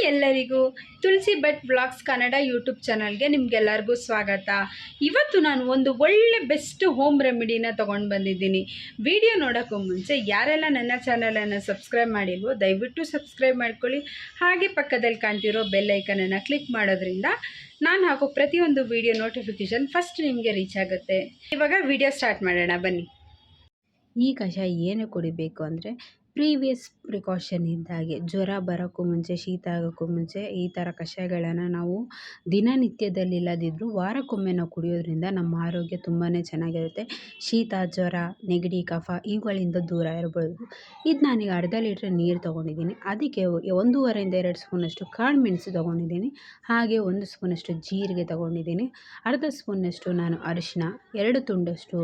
ಎಲ್ಲರಿಗೂ ತುಳಸಿ Bhat blogs Kannada YouTube ಚಾನಲ್ಗೆ ನಿಮಗೆಲ್ಲರಿಗೂ ಸ್ವಾಗತ. ಇವತ್ತು ನಾನು ಒಂದು ಒಳ್ಳೆ ಬೆಸ್ಟ್ ಹೋಮ್ ರೆಮಿಡಿನ ತೊಗೊಂಡು ಬಂದಿದ್ದೀನಿ. ವಿಡಿಯೋ ನೋಡೋಕ್ಕೂ ಮುಂಚೆ ಯಾರೆಲ್ಲ ನನ್ನ ಚಾನಲನ್ನು ಸಬ್ಸ್ಕ್ರೈಬ್ ಮಾಡಿಲ್ವೋ ದಯವಿಟ್ಟು ಸಬ್ಸ್ಕ್ರೈಬ್ ಮಾಡ್ಕೊಳ್ಳಿ. ಹಾಗೆ ಪಕ್ಕದಲ್ಲಿ ಕಾಣ್ತಿರೋ ಬೆಲ್ ಐಕನನ್ನು ಕ್ಲಿಕ್ ಮಾಡೋದ್ರಿಂದ ನಾನು ಹಾಕೋ ಪ್ರತಿಯೊಂದು ವಿಡಿಯೋ ನೋಟಿಫಿಕೇಷನ್ ಫಸ್ಟ್ ನಿಮಗೆ ರೀಚ್ ಆಗುತ್ತೆ. ಇವಾಗ ವಿಡಿಯೋ ಸ್ಟಾರ್ಟ್ ಮಾಡೋಣ ಬನ್ನಿ. ಈ ಕಷಾಯ ಏನು ಕುಡಿಬೇಕು ಅಂದರೆ ಪ್ರೀವಿಯಸ್ ಪ್ರಿಕಾಷನ್ ಇದ್ದಾಗೆ ಜ್ವರ ಬರೋಕ್ಕೂ ಮುಂಚೆ, ಶೀತ ಆಗೋಕ್ಕೂ ಮುಂಚೆ ಈ ಥರ ಕಷಾಯಗಳನ್ನು ನಾವು ದಿನನಿತ್ಯದಲ್ಲಿಲ್ಲದಿದ್ದರೂ ವಾರಕ್ಕೊಮ್ಮೆ ನಾವು ಕುಡಿಯೋದ್ರಿಂದ ನಮ್ಮ ಆರೋಗ್ಯ ತುಂಬಾ ಚೆನ್ನಾಗಿರುತ್ತೆ. ಶೀತ, ಜ್ವರ, ನೆಗಡಿ, ಕಫ ಇವುಗಳಿಂದ ದೂರ ಇರ್ಬೋದು. ಇದು ನಾನೀಗ ಅರ್ಧ ಲೀಟ್ರ್ ನೀರು ತೊಗೊಂಡಿದ್ದೀನಿ. ಅದಕ್ಕೆ 1.5 2 ಸ್ಪೂನಷ್ಟು ಕಾಳು ಮೆಣಸು ತೊಗೊಂಡಿದ್ದೀನಿ. ಹಾಗೆ 1 ಸ್ಪೂನಷ್ಟು ಜೀರಿಗೆ ತೊಗೊಂಡಿದ್ದೀನಿ. ಅರ್ಧ ಸ್ಪೂನಷ್ಟು ನಾನು ಅರಿಶಿನ, 2 ತುಂಡಷ್ಟು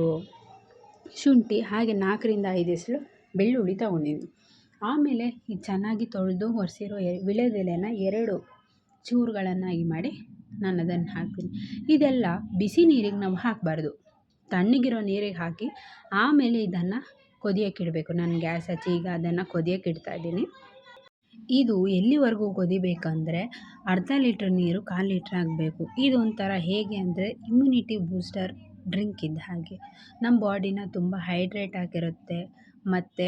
ಶುಂಠಿ, ಹಾಗೆ 4 ರಿಂದ 5 ಎಸಳು ಬೆಳ್ಳುಳ್ಳಿ ತೊಗೊಂಡಿದ್ದೀನಿ. ಆಮೇಲೆ ಇದು ಚೆನ್ನಾಗಿ ತೊಳೆದು ಒರೆಸಿರೋ ವಿಳೆದೆಲೆನ 2 ಚೂರುಗಳನ್ನಾಗಿ ಮಾಡಿ ನಾನು ಅದನ್ನು ಹಾಕ್ತೀನಿ. ಇದೆಲ್ಲ ಬಿಸಿ ನೀರಿಗೆ ನಾವು ಹಾಕಬಾರ್ದು, ತಣ್ಣಗಿರೋ ನೀರಿಗೆ ಹಾಕಿ ಆಮೇಲೆ ಇದನ್ನು ಕೊದಿಯೋಕ್ಕಿಡಬೇಕು. ನಾನು ಗ್ಯಾಸ್ ಹಚ್ಚಿ ಈಗ ಅದನ್ನು ಕೊದಿಯೋಕ್ಕಿಡ್ತಾ ಇದ್ದೀನಿ. ಇದು ಎಲ್ಲಿವರೆಗೂ ಕೊದಿಬೇಕಂದ್ರೆ ಅರ್ಧ ಲೀಟ್ರ್ ನೀರು 1/4 ಲೀಟ್ರ್ ಆಗಬೇಕು. ಇದು ಒಂಥರ ಹೇಗೆ ಅಂದರೆ ಇಮ್ಯುನಿಟಿ ಬೂಸ್ಟರ್ ಡ್ರಿಂಕ್ ಇದ್ದ ಹಾಗೆ. ನಮ್ಮ ಬಾಡಿನ ತುಂಬ ಹೈಡ್ರೇಟ್ ಆಗಿರುತ್ತೆ. ಮತ್ತು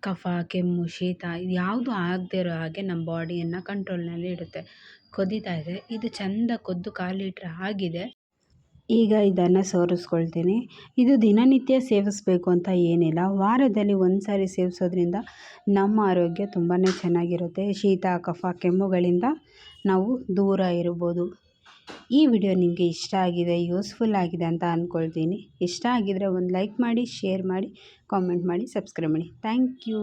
ಕಫ, ಕೆಮ್ಮು, ಶೀತ ಇದು ಯಾವುದು ಆಗದೇ ಇರೋ ಹಾಗೆ ನಮ್ಮ ಬಾಡಿಯನ್ನು ಕಂಟ್ರೋಲ್ನಲ್ಲಿ ಇಡುತ್ತೆ. ಕೊದಿತಾ ಇದೆ, ಇದು ಚೆಂದ ಕೊದ್ದು 1/4 ಲೀಟ್ರ್ ಆಗಿದೆ. ಈಗ ಇದನ್ನು ಸೋರಿಸ್ಕೊಳ್ತೀನಿ. ಇದು ದಿನನಿತ್ಯ ಸೇವಿಸಬೇಕು ಅಂತ ಏನಿಲ್ಲ, ವಾರದಲ್ಲಿ 1 ಸಾರಿ ಸೇವಿಸೋದ್ರಿಂದ ನಮ್ಮ ಆರೋಗ್ಯ ತುಂಬಾ ಚೆನ್ನಾಗಿರುತ್ತೆ. ಶೀತ, ಕಫ, ಕೆಮ್ಮುಗಳಿಂದ ನಾವು ದೂರ ಇರ್ಬೋದು. ಈ ವಿಡಿಯೋ ನಿಮಗೆ ಇಷ್ಟ ಆಗಿದೆ, ಯೂಸ್ಫುಲ್ ಆಗಿದೆ ಅಂತ ಅಂದ್ಕೊಳ್ತೀನಿ. ಇಷ್ಟ ಆಗಿದರೆ ಒಂದು ಲೈಕ್ ಮಾಡಿ, ಶೇರ್ ಮಾಡಿ, ಕಾಮೆಂಟ್ ಮಾಡಿ, ಸಬ್ಸ್ಕ್ರೈಬ್ ಮಾಡಿ. Thank you.